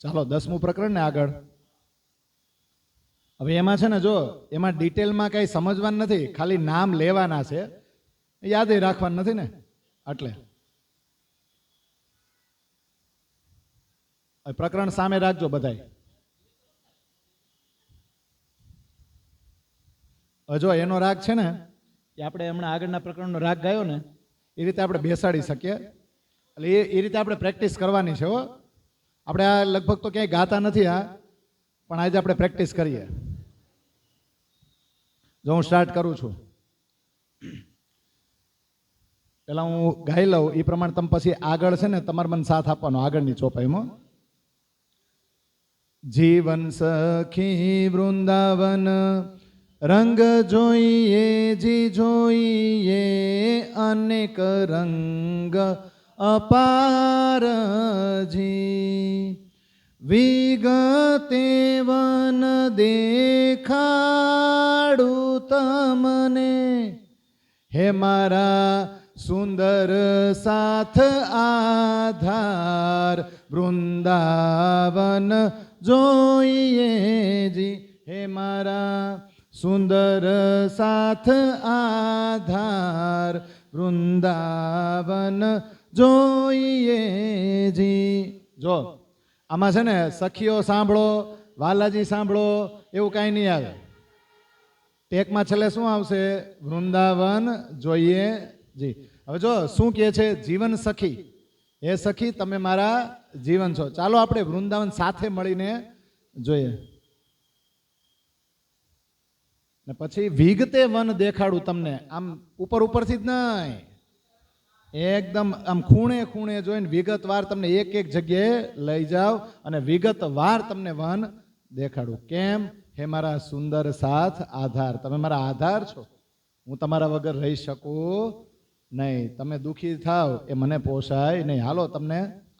ચાલો 10મું પ્રકરણ ને આગળ. હવે એમાં છે ને, જો એમાં ડિટેલમાં કઈ સમજવાનું નથી, ખાલી નામ લેવાના છે, યાદ રાખવાનું નથી ને, એટલે પ્રકરણ સામે રાખજો બધાય. જો એનો રાગ છે ને, એ આપણે હમણાં આગળના પ્રકરણનો રાગ ગાયો ને એ રીતે આપણે બેસાડી શકીએ. એટલે એ રીતે આપણે પ્રેક્ટિસ કરવાની છે. હો, આપણે આ લગભગ તો ક્યાંય ગાતા નથી આ, પણ આજે આપણે પ્રેક્ટિસ કરીએ. જો હું સ્ટાર્ટ કરું છું, પેલા હું ગાઈ લઉં એ પ્રમાણે તમે પછી આગળ છે ને તમારે મને સાથ આપવાનો આગળની ચોપાઈમાં. જીવન સખી વૃંદાવન રંગ જોઈએ જી જોઈએ, અનેક રંગ અપાર જી, વિગતે વન દેખાડું તમને, હે મારા સુંદર સાથ આધાર, વૃંદાવન જોઈએ જી, હે મારા સુંદર સાથ આધાર, વૃંદાવન જોઈએ જી. જો આમાં છે ને સખીઓ સાંભળો, વાલાજી સાંભળો એવું કાંઈ નહીં આવે. ટેકમાં છેલ્લે શું આવશે? વૃંદાવન જોઈએ જી. હવે જો શું કહે છે? જીવન સખી, હે સખી તમે મારા જીવન છો. ચાલો આપણે વૃંદાવન સાથે મળીને જોઈએ. ને પછી વિગતે વન દેખાડું તમને, આમ ઉપર ઉપરથી જ નહીં, એકદમ આમ ખૂણે ખૂણે જોઈને વિગતવાર તમને એક એક જગ્યાએ લઈ જાઓ અને વિગતવાર તમને વન દેખાડું. કેમ? હે મારા સુંદર સાથ આધાર, તમે મારા આધાર છો, હું તમારા વગર રહી શકું નહીં. તમે દુઃખી થાવ એ મને પોસાય નહીં. હાલો તમને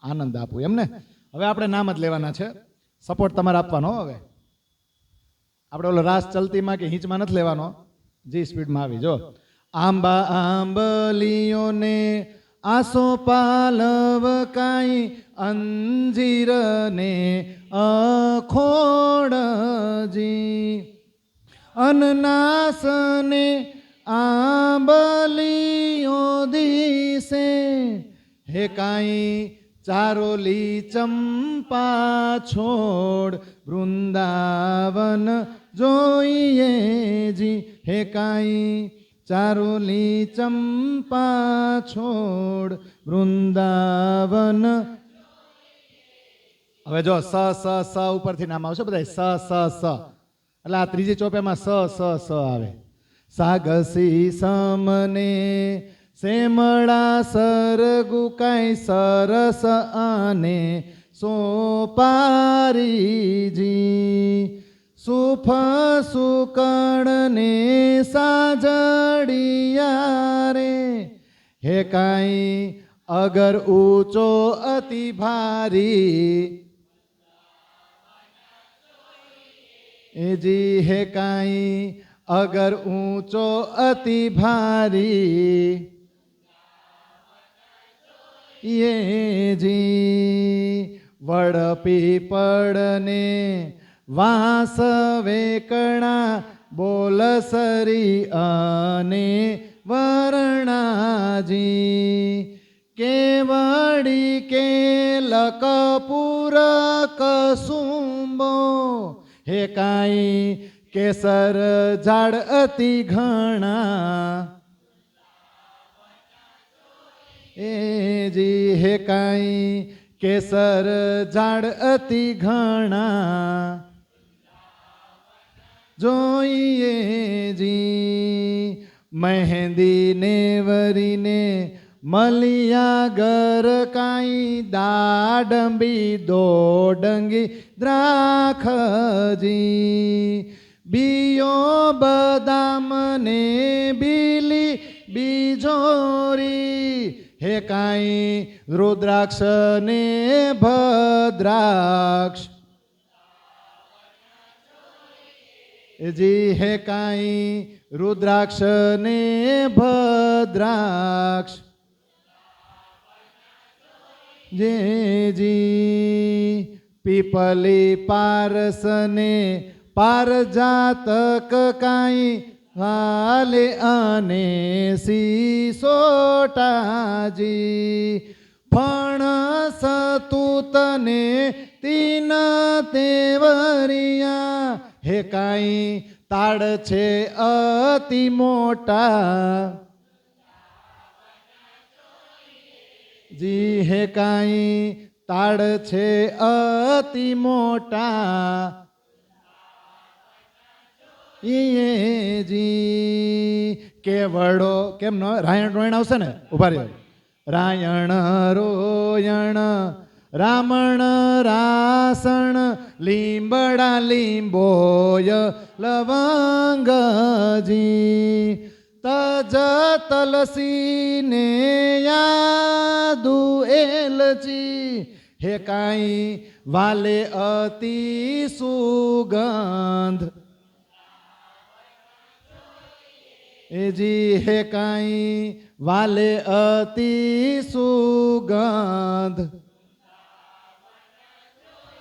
આનંદ આપું એમને. હવે આપણે નામ જ લેવાના છે, સપોર્ટ તમારે આપવાનો. હવે આપણે ઓલો રાસ ચલતીમાં કે હિંચમાં નથી લેવાનો, જી સ્પીડમાં આવી. જો આંબા આંબલીઓને આસો પાલવ કાંઈ, અંજીરને અખોડજી, અનનાસને આંબલીઓ દિશે, હે કાંઈ ચારોલી ચંપા છોડ, વૃંદાવન જોઈએ જી, હે કાંઈ ચારોલી ચંપા છોડ, વૃંદાવન. હવે જો સ સ સ ઉપરથી નામ આવશે બધા, સ સ સ, એટલે આ ત્રીજી ચોપેમાં સ સ સ આવે. સાગસી સમને સેમળા સરગુ કાંઈ સરસ આને સોપારીજી, સુફ સુકળને સાજડિયા રે, હે કાંઈ અગર ઊંચો અતિ ભારી, એજી હે કાંઈ અગર ઊંચો અતિ ભારી, ये जी वड़ पीपड़ने वास वेकणा बोल सरी अने वर्णाजी केवड़ी के लकपुर कसुंबो हे काई केसर झाड़ अति घना ए जी हे काई केसर झाड़ अति घना जोइए जी मेहंदी ने वरी ने मलिया गर काई दाडंबी दोडंगी द्राख जी बियो बदाम ने बीली बीजोरी हे काई रुद्राक्ष ने भद्राक्ष जी हे काई रुद्राक्ष ने भद्राक्ष जे जी પીપલી પારસને પારજાતક કાંઈ હાલે અને સિસોટાજી ફણસ તૂતને તીન તેવરિયા હે કાંઈ તાડ છે અતિ મોટા જી હે કાંઈ તાડ છે અતિ મોટા જી કેવડો કેમ ન રાયણ રોયણ આવશે ને ઉભા રહ્યો રાયણ રોયણ રામણ રાસણ લીંબડા લીંબોય લવંગજી તજ તલસી ને યાદુ એલચી હે કાંઈ વાલે અતિ સુગંધ એજી હે કાંઈ વાલે અતિ સુગંધ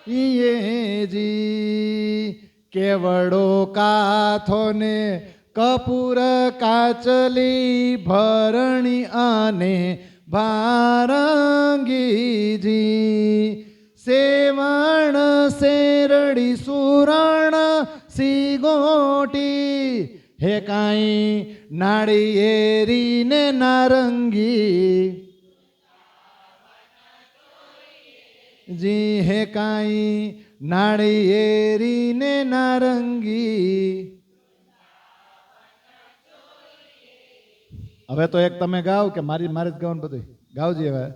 જી કેવડો કાથોને કપૂર કાચલી ભરણી અને ભારંગીજી સેવણ શેરડી સુરણ સિગોટી હે કાંઈ નાળિયેરી ને નારંગી જી હે કાંઈ નાળિયેરી ને નારંગી હવે તો એક તમે ગાઓ કે મારે જ ગાવાનું બધું ગાવજી હવે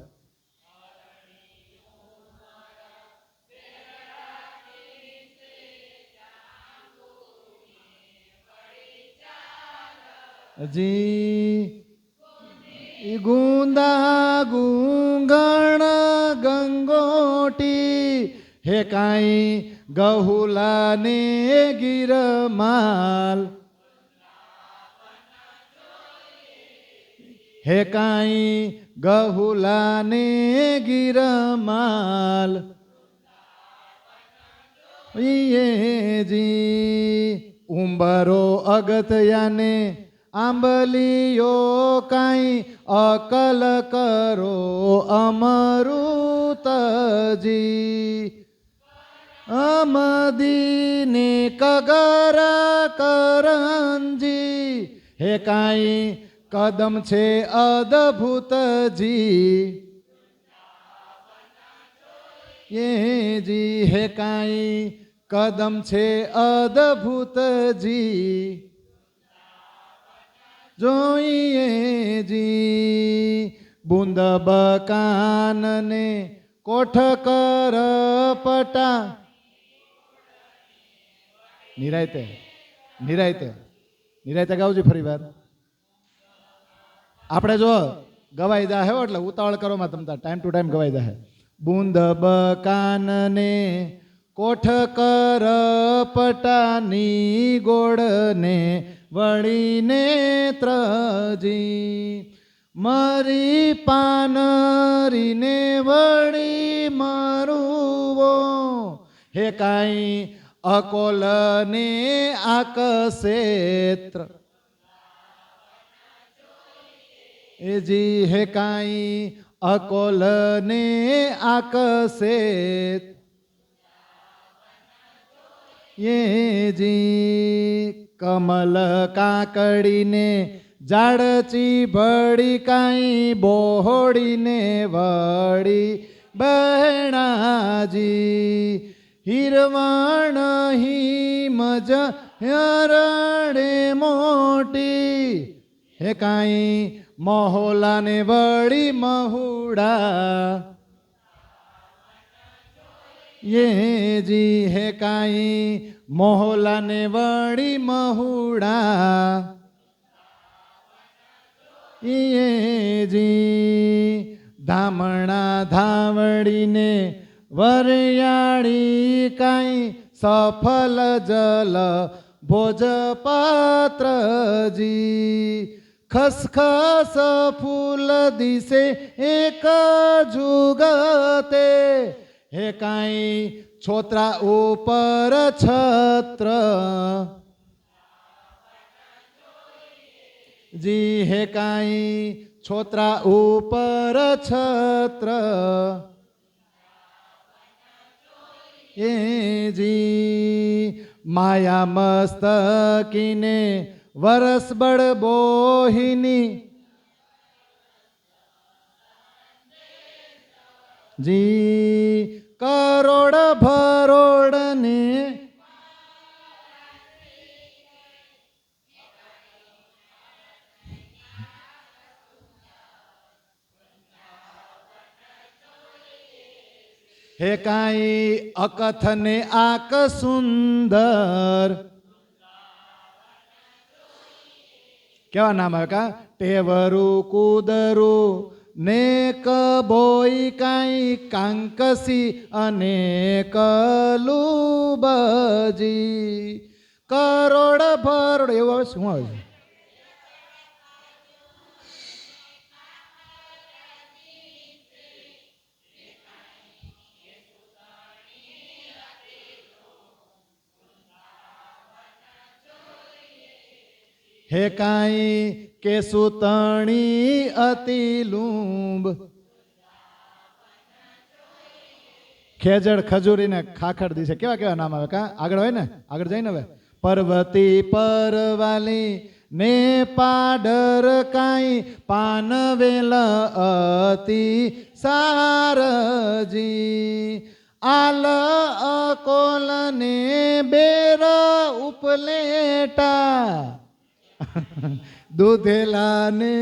જી ગુંદા ગુંગણ ગંગોટી હે કાંઈ ગહુલા ને ગિરમાલ હે કાંઈ ગહુલા ને ગિરમાલ જી ઉંબરો અગત્યાને આંબલીઓ કાંઈ અકલ કરો અમૃતજી અમદીને કગર કરંજી હે કાંઈ કદમ છે અદભુતજી જી હે કાંઈ કદમ છે અદભુતજી જોઈએ જી બુંદ બકાનને કોઠ કર પટા નિરાયતે નિરાયતે નિરાયતે ગાવજી ફરી વાર આપણે જો ગવાઈ જા હે એટલે ઉતાવળ કરો માં તમતા ટાઈમ ટુ ટાઈમ ગવાઈ જા હે બુંદ બકાનને કોઠ કર પટાની ગોળને વળીને ત્રજી મરી પાનરીને વળી મરુવો હે કાંઈ અકોલને આકસેત્ર એજી હે કાંઈ અકોલને આકસેત જી કમલ કાકડીને જાડચી ભળી કાંઈ બોહડીને વળી બહેણાજી હિરવાણ હિમજ હરડે મોટી હે કાંઈ મહોલાને વળી મહુડા જી હે કાંઈ મહોલાને વળી મહુડા જી ધામણા ધાવડીને વરિયાળી કાંઈ સફલ જલ ભોજપાત્રજી ખસખસ ફૂલ દિશે એક જુગતે હે કાંઈ છોતરા ઉપર છત્ર જી હે કાઈ છોતરા ઉપર છત્ર એ જી માયા મસ્તકીને વરસ બળ બોહિની જી કરોડ ભરોડ ને હે કાઈ અકથ ને આક સુંદર કેવા નામ આવે કા ટેવરું કુદરું ને કબોઈ કાઈ કાંકસી અને કલુબજી કરોડ ભરોડ એવું આવે શું આવે છે હે કાઈ કે સુતણી અતિ લુંબ ખેજડ ખજૂરી ને ખાખડ દિશે કેવા કેવા નામ આવે કા આગળ હોય ને આગળ જઈને હવે પર્વતી પરવાલી ને પાડર કાઈ પાનવેલ અતિ સારજી આલ અકોલ ને બેર ઉપલેટા દૂધેલા ને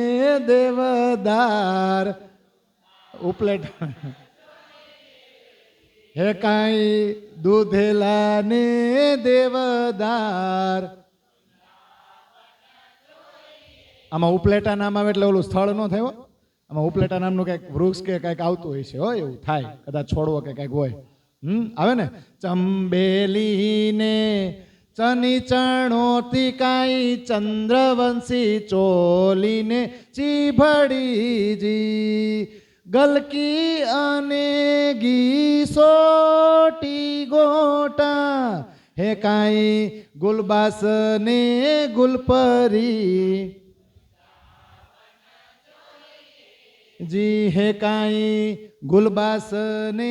દેવદાર ઉપલેટ હે કાઈ દૂધેલા ને દેવદાર આમાં ઉપલેટા નામ આવે એટલે ઓલું સ્થળ ન થયો આમાં ઉપલેટા નામનું કઈક વૃક્ષ કે કઈક આવતું હોય છે હોય એવું થાય કદાચ છોડવો કે કઈક હોય આવે ને ચંબેલી ને ચની ચણોતી કાઈ ચંદ્રવંશી ચોલીને ચીભડીજી ગલકી અને ગી સોટી ગોટા હે કાઈ ગુલબાસ ને ગુલપરી જી હે કાઈ ગુલબાસ ને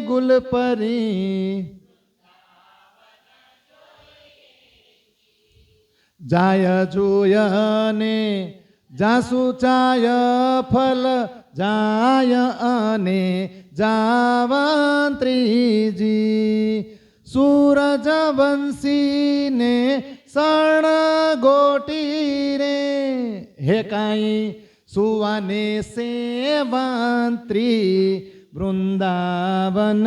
ગુલપરી જાય જુય ને જાસુ ચાય ફલ જાય અને જાવંત્રીજી સૂરજ વંશી ને સણ ગોટી રે હે કાઈ સુવાને સેવંત્રી વૃંદાવન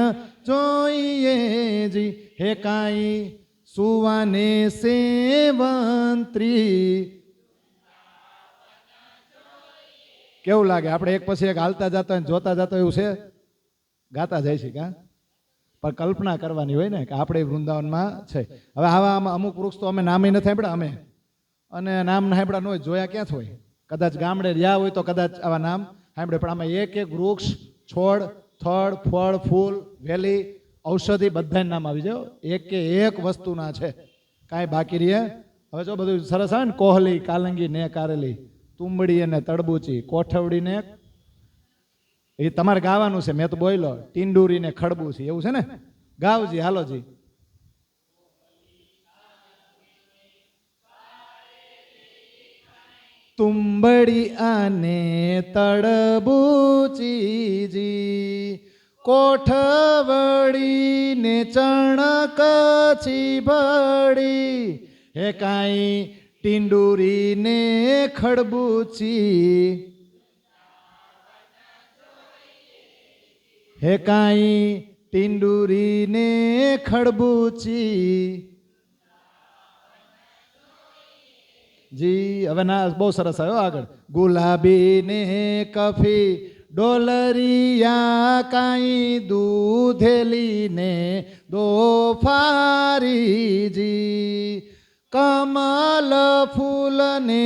જોઈએ જી હે કાઈ સુવાને સેવંત્રી કેવું લાગે આપણે એક પછી એક હાલતા જતા જોતા જતા એવું છે ગાતા જાય છે કા પણ કલ્પના કરવાની હોય ને કે આપણે વૃંદાવનમાં છે હવે આવા અમુક વૃક્ષ તો અમે નામે નથી સાંભળ્યા અમે અને નામ ના સાંભળ્યા ન હોય જોયા ક્યાંથી હોય કદાચ ગામડે રહ્યા હોય તો કદાચ આવા નામ સાંભળે પણ આમાં એક એક વૃક્ષ છોડ થડ ફળ ફૂલ વેલી ઔષધિ બધા નામ આવી જાવ એક કે એક વસ્તુના છે કાંઈ બાકી રહે હવે જો બધું સરસ આવે ને કોહલી કાલંગી ને કારેલી તુંબડી અને તડબૂચી કોઠવડી ને એ તમારે ગાવાનું છે મેં તો બોલો ટીંડુરી ને ખડબૂચી એવું છે ને ગાવજી હાલોજી તુંબડી અને તડબૂચીજી કોઠવડી ને ચણક ચીભડી હે કાઈ ટીંડુરી ને ખડબૂચી હે કાઈ ટીંડુરી ને ખડબૂચી જી હવે ના બહુ સરસ આવ્યો આગળ ગુલાબી ને કફી ડોલરિયા કાઈ દૂધેલી ને દોફારીજી કમલ ફૂલ ને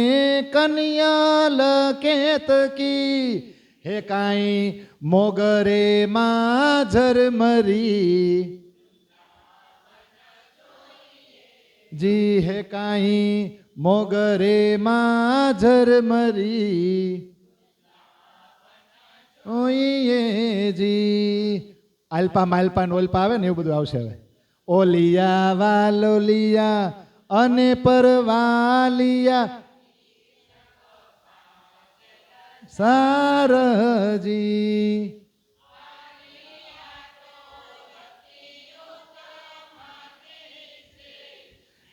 કન્યાલ કેતકી હે કાઈ મોગરે માં ઝરમરી જી હે કાઈ મોગરે માં ઝરમરી ઓઈએ જી આલ્પા માલ્પા ને ઓલ્પા આવે ને એવું બધું આવશે હવે. ઓલિયા વાલોલિયા અને પરવાલિયા સારજી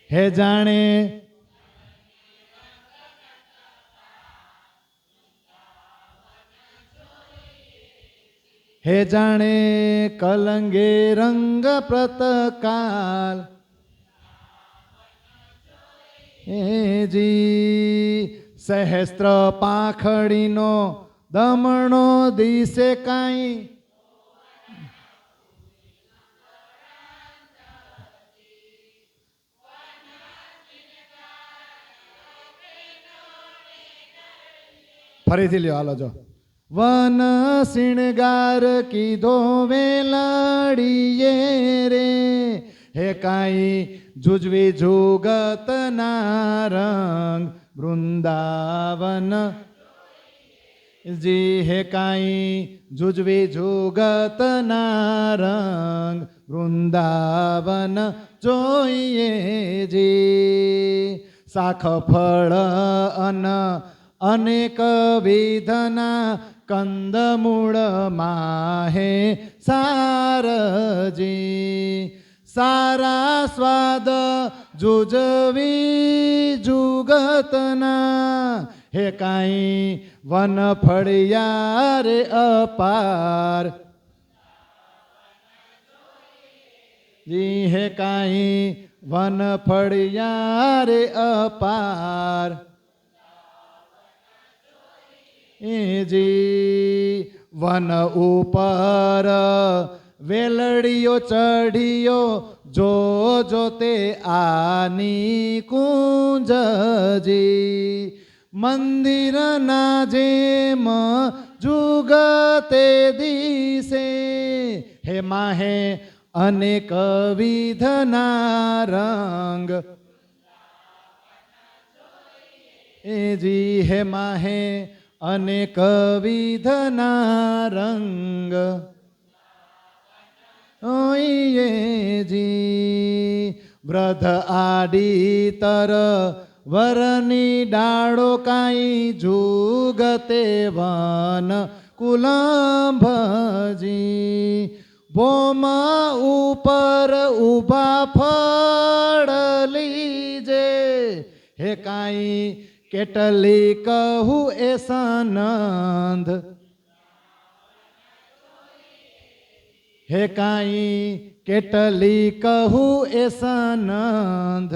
હે જાણે હે જાણે કલંગે રંગ પ્રતકાલ હે જી સહસ્ત્ર પાંખડીનો દમણો દિશે કાંઈ ફરીથી લ્યો હાલો જો વન શિણગાર કીધો વેલડીએ રે હે કાંઈ જુજવી જુગત ના રંગ વૃંદાવન જી હે કાંઈ જુજવી જુગત ના રંગ વૃંદાવન જોઈએ જી શાખ ફળ અન અનેક વિધના કંદમૂળ માહે સારજી સારા સ્વાદ જુજવી જુગતના હે કાંઈ વન ફળિયા રે અપાર જી હે કાંઈ વન ફળિયા રે અપાર જી વન ઉપર વેલડીયો ચઢિયો જો જો તે આની કુંજજી મંદિરના જેમ જુગતે દિશે હે માહે અનેક વિધના રંગ જી હે માહે અનેક વિધના રંગ ઓઈએ જી વ્રધ આડી તર વરની ડાળો કાંઈ જુગતે વન કુલંભજી ભોમ ઉપર ઉભા ફળ લીજે હે કાંઈ કેટલી કહું એ સાનંદ હે કાંઈ કેટલી કહું એ સાનંદ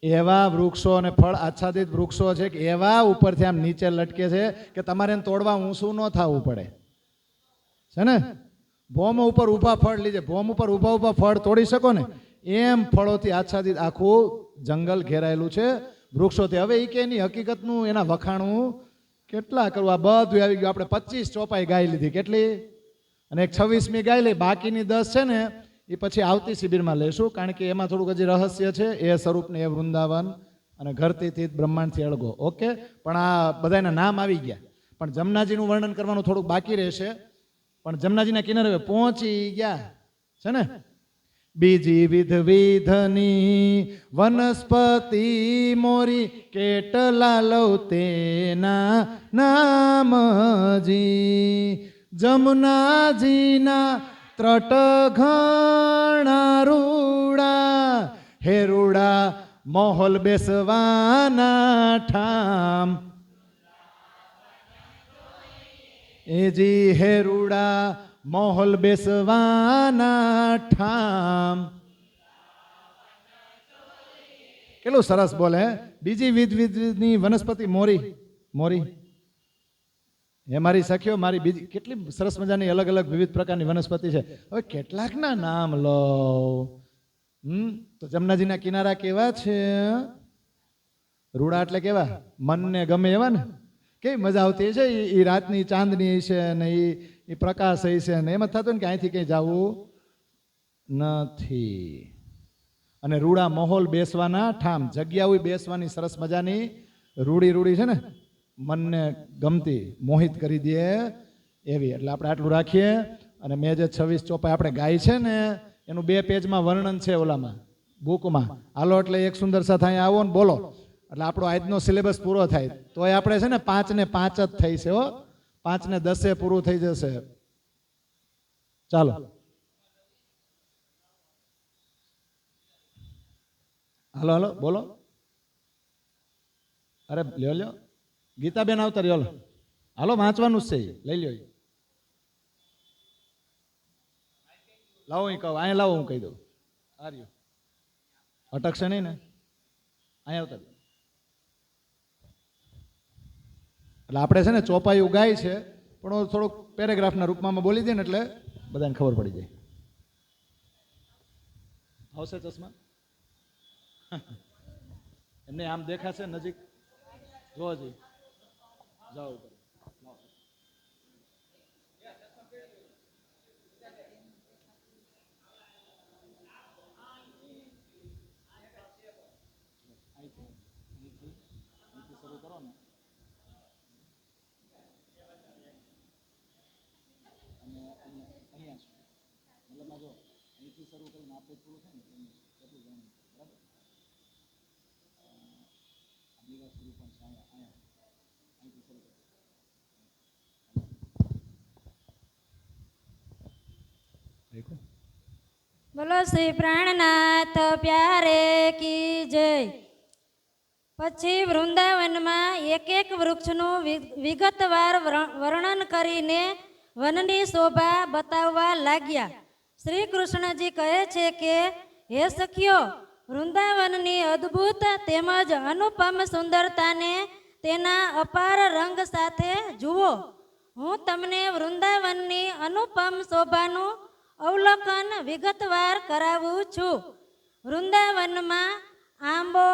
એવા વૃક્ષો અને ફળ આચ્છાદિત વૃક્ષો છે કે એવા ઉપરથી આમ નીચે લટકે છે કે તમારે એને તોડવા ઊંચું ન થવું પડે છે ને. ભોમ ઉપર ઊભા ફળ લીજે ભોમ ઉપર ઊભા ઊભા ફળ તોડી શકો ને એમ ફળોથી આચ્છાદિત આખું જંગલ ઘેરાયેલું છે વૃક્ષોથી. હવે એ કે એની હકીકતનું એના વખાણું કેટલા કરવું આ બધું આવી ગયું. આપણે 25 ચોપાઈ ગાઈ લીધી કેટલી અને એક 26મી ગાઈ લઈ બાકીની 10 છે ને એ પછી આવતી શિબિરમાં લેશું કારણ કે એમાં થોડુંક હજી રહસ્ય છે એ સ્વરૂપને એ વૃંદાવન અને ઘરથી બ્રહ્માંડથી અળગો. ઓકે પણ આ બધાના નામ આવી ગયા પણ જમનાજીનું વર્ણન કરવાનું થોડુંક બાકી રહેશે. પણ જમનાજીના કિનારે પહોંચી ગયા છે ને. બીજી વિધ વિધની વનસ્પતિ મોરી કેટલા લઉં તેના નામજી જમનાજીના ત્રટ ઘણા રૂડા હે રૂડા મોહલ બેસવાના ઠામ એજી હે રૂડા મોહલ બેસવાના ઠામ. કેટલું સરસ બોલે. બીજી વિધની વનસ્પતિ મોરી મોરી એ મારી સખીઓ મારી બીજી કેટલી સરસ મજાની અલગ અલગ વિવિધ પ્રકારની વનસ્પતિ છે. હવે કેટલાકના નામ લો. તો જમનાજીના કિનારા કેવા છે? રૂડા એટલે કેવા મનને ગમે એવા ને. કેવી મજા આવતી છે એ રાતની ચાંદની છે ને એ પ્રકાશ છે ને એમ જ થતું ને કે અહીંથી ક્યાંય જવું નથી. અને રૂડા માહોલ બેસવાના ઠામ, જગ્યાઓ બેસવાની સરસ મજાની રૂડી છે ને, મનને ગમતી મોહિત કરી દે એવી. એટલે આપણે આટલું રાખીએ. અને મેં જે 26 ચોપાઈ આપણે ગાય છે ને એનું 2 પેજમાં વર્ણન છે ઓલામાં બુકમાં. હાલો એટલે એક સુંદર સાથે અહીંયા આવો ને બોલો એટલે આપણો આજનો સિલેબસ પૂરો થાય. તોય આપણે છે ને 5 ને 5 જ થઈ છે હો, 5 ને 10 પૂરું થઈ જશે. ચાલો હાલો બોલો. અરે લ્યો ગીતાબેન આવતા રહ્યો. હાલો વાંચવાનું જ છે, લઈ લ્યો. લાવો અહીં કહું, અહીંયા લાવો, હું કહી દઉં. આ રહ્યું, અટકશે નહીં ને, અહીંયા આવતા. એટલે આપણે છે ને ચોપાઈ ઉગાય છે પણ થોડુંક પેરેગ્રાફના રૂપમાં બોલી દે ને એટલે બધાને ખબર પડી જાય. આવશે ચશ્મા? એમને આમ દેખાશે નજીક? જોવો જી, જાઓ ઉપર. શરૂ કરો ને, અને અહીંયા મતલબ જો અહીંથી શરૂ કરીને આપણે પૂરું થાય ને એટલું જાણવું, બરાબર? દિવસ શરૂ પણ છે અહીંયા અહીંથી શરૂ કરો. બોલો શ્રી પ્રાણનાથ પ્યારે કી જય. પછી વૃંદાવનમાં એક વૃક્ષનું વિગતવાર વર્ણન કરીને વનની શોભા બતાવવા લાગ્યા. શ્રી કૃષ્ણજી કહે છે કે હે સખીઓ, વૃંદાવનની અદ્ભુત તેમજ અનુપમ સુંદરતાને તેના અપાર રંગ સાથે જુઓ. હું તમને વૃંદાવનની અનુપમ શોભાનું અવલોકન વિગતવાર કરાવું છું. વૃંદાવનમાં આંબો,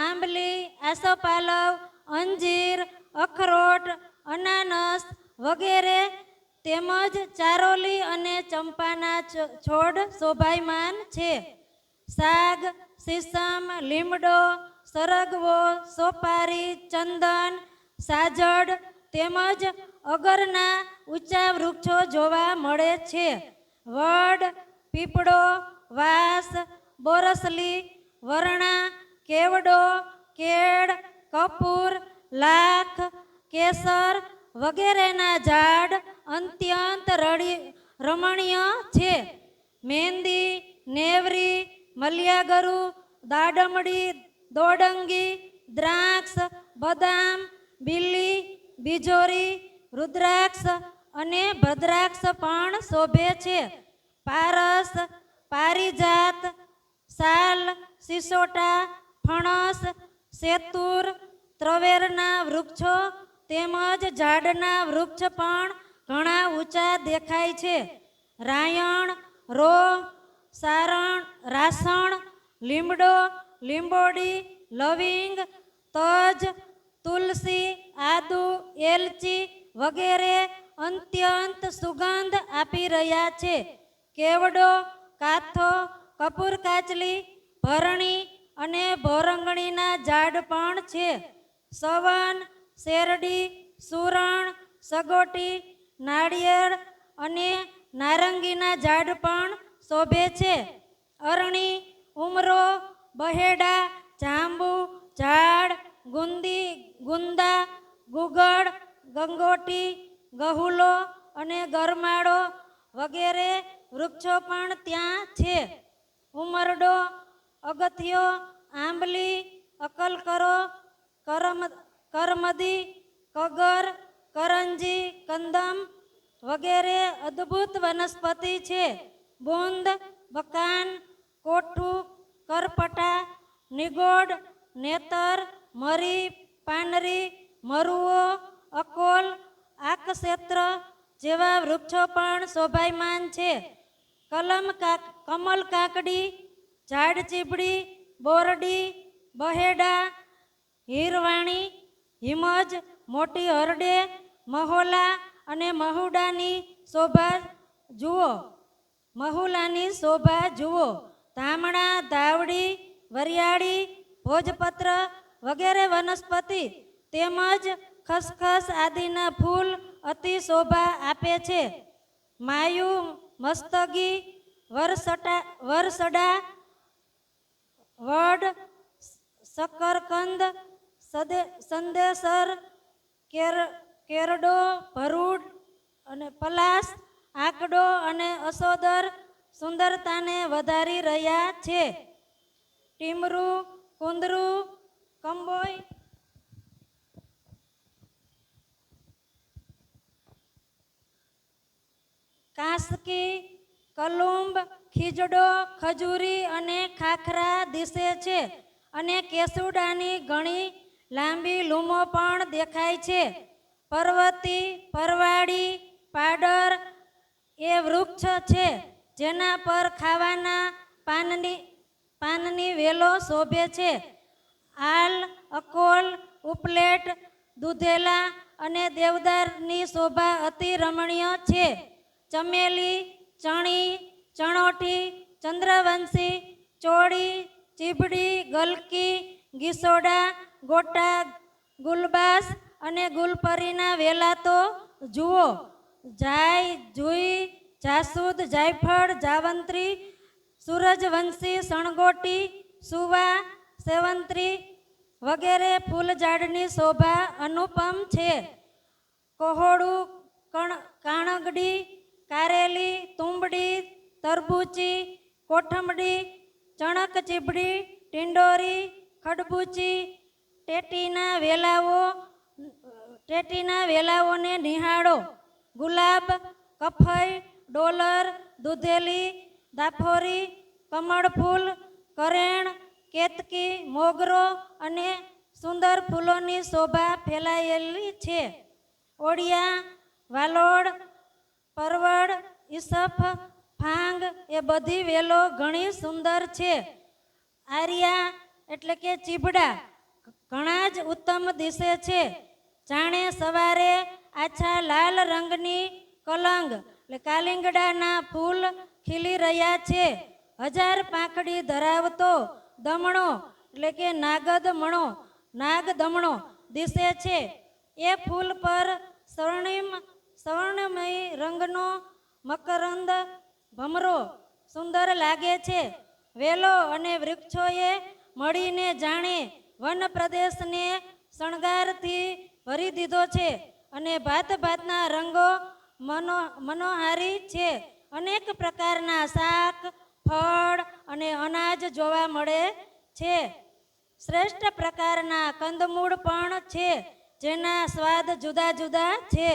આંબલી, આસોપાલવ, અંજીર, અખરોટ, અનાનસ વગેરે તેમજ ચારોલી અને ચંપાના છોડ શોભાયમાન છે. સાગ, સીસમ, લીમડો, સરગવો, સોપારી, ચંદન, સાજડ તેમજ અગરના ઊંચા વૃક્ષો જોવા મળે છે. વડ, પીપળો, વાંસ, બોરસલી, વરણા, કેવડો, કેળ, કપૂર, લાખ, કેસર વગેરેના ઝાડ અત્યંત રમણીય છે. મહેંદી, નેવરી, મલિયાગરુ, દાડમડી, દોડંગી, દ્રાક્ષ, બદામ, બીલી, બીજોરી, રુદ્રાક્ષ અને ભદ્રાક્ષ પણ શોભે છે. પારસ, પારિજાત, સાલ, સિસોટા, ફણસ, સેતુર, ત્રવેરના વૃક્ષો તેમજ ઝાડના વૃક્ષ પણ ઘણા ઊંચા દેખાય છે. રાયણ, રોહ, સારણ, રાસણ, લીમડો, લીંબોડી, લવિંગ, તજ, તુલસી, આદુ, એલચી વગેરે અત્યંત સુગંધ આપી રહ્યા છે. કેવડો, કાથો, કપૂર કાચલી, ભરણી અને ભોરંગણીના ઝાડ પણ છે. સવન, શેરડી, સુરણ, સગોટી, નાળિયેર અને નારંગીના ઝાડ પણ શોભે છે. અરણી, ઉમરો, બહેડા, જાંબુ, ઝાડ, ગુંદા, ગુગળ, ગંગોટી, ગહુલો અને ગરમાળો વગેરે વૃક્ષો પણ ત્યાં છે. ઉમરડો, અગથિયો, આંબલી, અકલકરો, કરમદી, કગર, કરંજી, કંદમ વગેરે અદ્ભુત વનસ્પતિ છે. બુંદ, બકાન, કોઠું, કરપટા, નિગોડ, નેતર, મરી, પાનરી, મરુઓ, અકોલ, આકક્ષેત્ર જેવા વૃક્ષો પણ શોભાયમાન છે. કમલ કાકડી, ઝાડ ચીબડી, બોરડી, બહેડા, હીરવાણી, હિમજ, મોટી હરડે, મહોલા અને મહુડાની શોભા જુઓ. મહુલાની શોભા જુઓ. ધામણા, ધાવડી, વરિયાળી, ભોજપત્ર વગેરે વનસ્પતિ તેમજ ખસખસ આદિના ફૂલ અતિ શોભા આપે છે. માયુ, મસ્તગી, વરસડા, વડ, શકરકંદ, સંદેસર, કેરડો, ભરૂડ અને પલાસ, આકડો અને અસોદર સુંદરતાને વધારી રહ્યા છે. ટીમરું, કુંદરું, કંબોય, કાંસકી, કલુંબ, ખીજડો, ખજૂરી અને ખાખરા દિશે છે અને કેસુડાની ઘણી લાંબી લૂમો પણ દેખાય છે. પર્વતી, પરવાડી, પાડર એ વૃક્ષ છે જેના પર ખાવાના પાનની વેલો શોભે છે. આલ, અકોલ, ઉપલેટ, દૂધેલા અને દેવદારની શોભા અતિ રમણીય છે. ચમેલી, ચણી, ચણોઠી, ચંદ્રવંશી, ચોળી, ચીભડી, ગલકી, ગીસોડા, ગોટા, ગુલબાસ અને ગુલપરીના વેલા તો જુઓ. જાય, જુઈ, જાસૂદ, જાયફળ, જાવંત્રી, સૂરજવંશી, સણગોટી, સુવા, સેવંત્રી વગેરે ફૂલઝાડની શોભા અનુપમ છે. કોહોડું, કાણગડી, કારેલી, તુંબડી, તરબૂચી, કોઠમડી, ચણક ચીબડી, ટિંડોરી, ખડબૂચી, ટેટીના વેલાઓને નિહાળો. ગુલાબ, કફઈ, ડોલર, દૂધેલી, દાફોરી, કમળફૂલ, કરેણ, કેતકી, મોગરો અને સુંદર ફૂલોની શોભા ફેલાયેલી છે. ઓળિયા, વાલોડ, પરવળ, ઈસફ, ફાંગ એ બધી વેલો ઘણી સુંદર છે. આર્યા એટલે કે ચીભડા ઘણા જ ઉત્તમ દિશે છે. જાણે સવારે આછા લાલ રંગની કલંગ એટલે કાલિંગડાના ફૂલ ખીલી રહ્યા છે. 1000 પાંખડી ધરાવતો દમણો એટલે કે નાગદમણો દિશે છે. એ ફૂલ પર સ્વર્ણમય રંગનો મકરંદ ભમરો સુંદર લાગે છે. વેલો અને વૃક્ષોએ મળીને જાણે વન પ્રદેશને શણગારથી ભરી દીધો છે અને ભાત ભાતના રંગો મનોહારી છે. અનેક પ્રકારના શાક, ફળ અને અનાજ જોવા મળે છે. શ્રેષ્ઠ પ્રકારના કંદમૂળ પણ છે જેના સ્વાદ જુદા જુદા છે.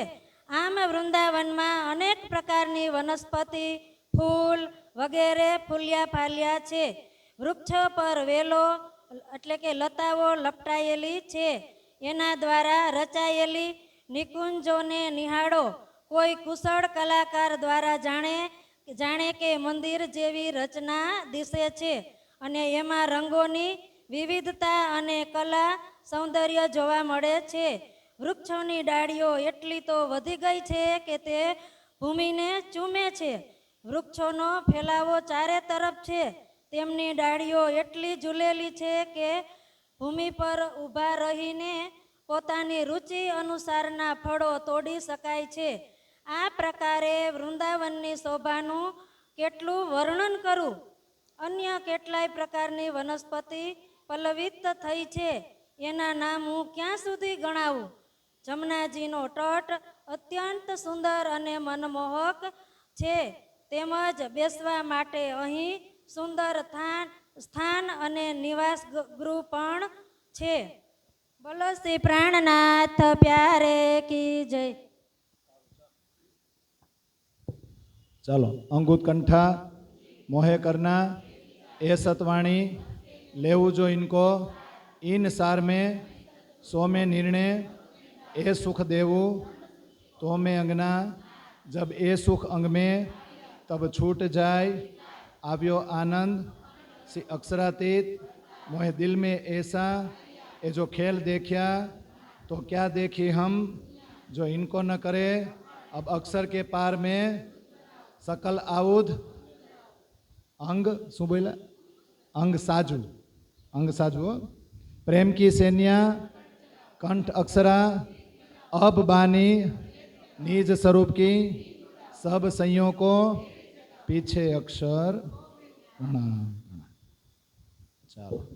આમ વૃંદાવનમાં અનેક પ્રકારની વનસ્પતિ, ફૂલ વગેરે ફૂલ્યા ફાલ્યા છે. વૃક્ષો પર વેલો એટલે કે લતાઓ લપટાયેલી છે. એના દ્વારા રચાયેલી નિકુંજોને નિહાળો. કોઈ કુશળ કલાકાર દ્વારા જાણે કે મંદિર જેવી રચના દિશે છે અને એમાં રંગોની વિવિધતા અને કલા સૌંદર્ય જોવા મળે છે. વૃક્ષોની ડાળીઓ એટલી તો વધી ગઈ છે કે તે ભૂમિને ચૂમે છે. વૃક્ષોનો ફેલાવો ચારે તરફ છે. તેમની ડાળીઓ એટલી ઝૂલેલી છે કે ભૂમિ પર ઊભા રહીને પોતાની રુચિ અનુસારના ફળો તોડી શકાય છે. આ પ્રકારે વૃંદાવનની શોભાનું કેટલું વર્ણન કરું. અન્ય કેટલાય પ્રકારની વનસ્પતિ પલ્લવિત થઈ છે. એના નામ હું ક્યાં સુધી ગણાવું. જમનાજીનો તટ અત્યંત સુંદર અને મનમોહક છે. તેમજ બેસવા માટે અહીં સુંદર સ્થાન અને નિવાસ ગૃહ પણ છે. બોલો શ્રી પ્રાણનાથ પ્યારે કી જય. चलो अंगूत कंठा मोहे करना ए सतवाणी लेवू जो इनको इन सार में सो में निर्णय ए सुख देवू तो में अंगना जब ए सुख अंग में तब छूट जाए आव्यो आनंद सी अक्षरातीत मोहे दिल में ऐसा ए जो खेल देखा तो क्या देखी हम जो इनको न करे अब अक्षर के पार में सकल आउद અંગ શું બોલ્યા? અંગ સાજુ, અંગ સાજુ હો. પ્રેમ કી સેન્યા, कंठ अक्षरा, अब बानी, निज स्वरूप की, सब संयोग को, पीछे अक्षर प्रणाम. ચાલો.